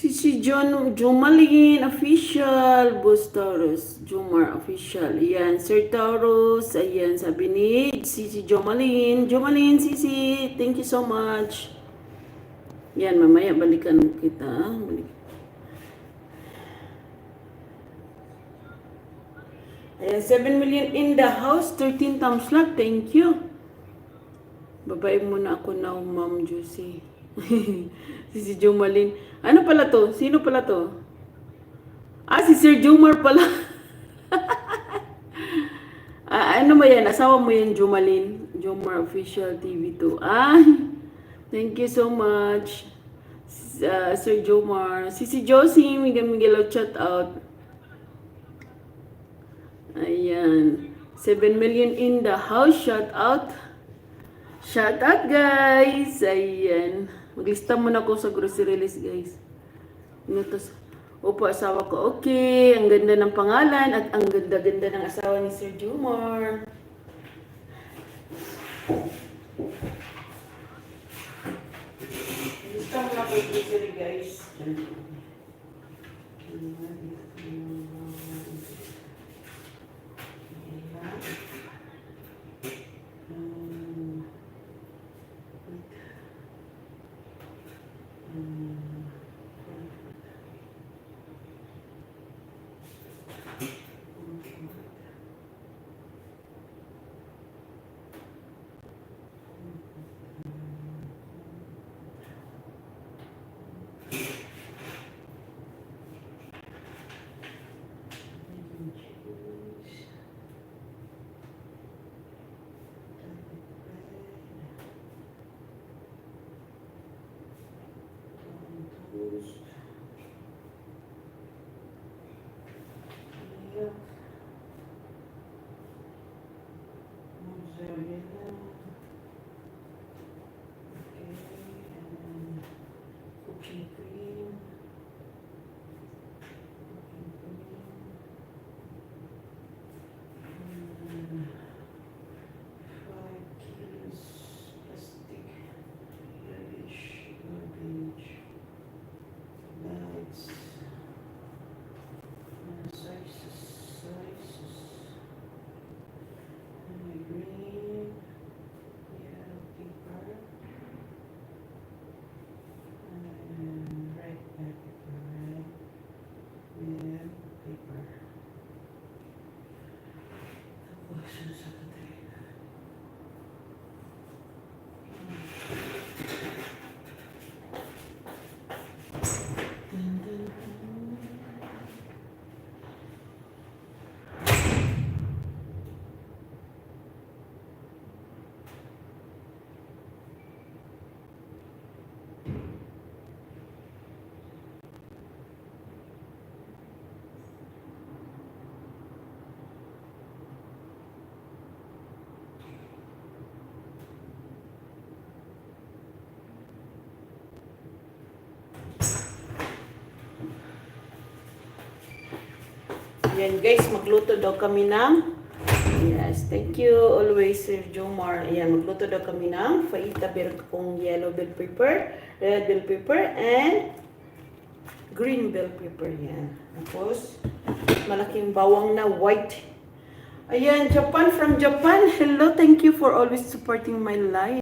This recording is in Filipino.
Si Jomalyn official, Boss Taurus, Jomar official. Ayan, Sir Taurus, ayan, sabi ni si Jomalyn. Jomalyn, Sisi, thank you so much. Yan, mamaya balikan kita. Ayan, 7 million in the house, 13 thumbs up, thank you. Babae muna ako now, Ma'am Juicy. Si Jomalyn. Ano pala to? Sino pala to? Si Sir Jomar pala. Ano mo yan? Asawa mo yan, Jomalyn? Jomar Official TV2. Thank you so much. Sir Jomar. Si Josie, Miguel chat out. Ayan. 7 million in the house. Shout out. Shout out, guys. Ayan. Maglista muna ako sa grocery list, guys. Inutos. Opo, asawa ko. Okay. Ang ganda ng pangalan at ang ganda-ganda ng asawa ni Sir Jomar. Maglista muna ako sa grocery, guys. Ayan guys, magluto daw kami ng, yes, thank you always Sir Jomar. Ayan, magluto daw kami ng faita kung yellow bell pepper, red bell pepper, and green bell pepper. Yan. Tapos, malaking bawang na white. Ayan, Japan from Japan. Hello, thank you for always supporting my life.